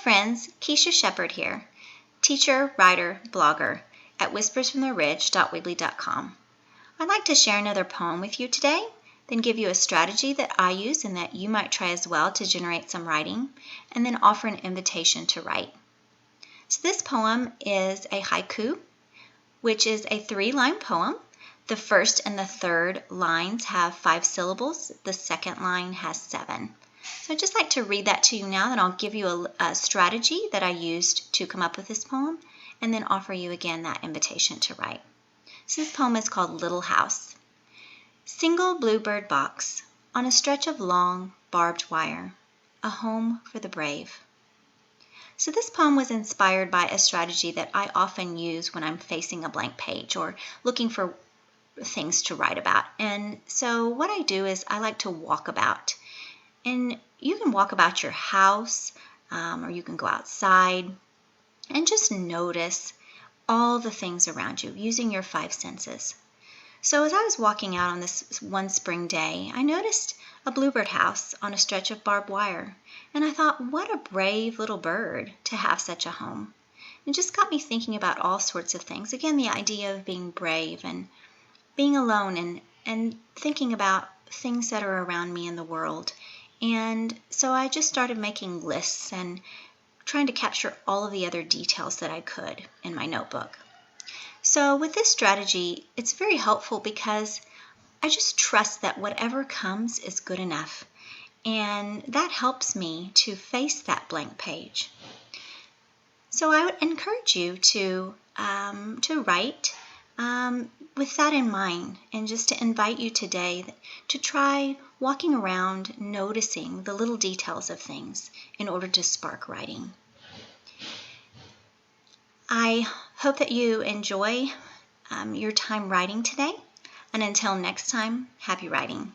friends, Keisha Shepard here, teacher, writer, blogger at whispersfromtheridge.weebly.com. I'd like to share another poem with you today, then give you a strategy that I use and that you might try as well to generate some writing, and then offer an invitation to write. So this poem is a haiku, which is a 3-line poem. The first and the third lines have 5 syllables. The second line has 7. So I'd just like to read that to you now, then I'll give you a strategy that I used to come up with this poem, and then offer you again that invitation to write. So this poem is called Little House. Single bluebird box on a stretch of long, barbed wire, a home for the brave. So this poem was inspired by a strategy that I often use when I'm facing a blank page or looking for things to write about. And so what I do is I like to walk about. And you can walk about your house, or you can go outside and just notice all the things around you using your 5 senses. So as I was walking out on this one spring day, I noticed a bluebird house on a stretch of barbed wire. And I thought, what a brave little bird to have such a home. It just got me thinking about all sorts of things. Again, the idea of being brave and being alone and thinking about things that are around me in the world. And so I just started making lists and trying to capture all of the other details that I could in my notebook. So with this strategy, it's very helpful because I just trust that whatever comes is good enough. And that helps me to face that blank page. So I would encourage you to write with that in mind, and just to invite you today to try walking around noticing the little details of things in order to spark writing. I hope that you enjoy your time writing today, and until next time, happy writing.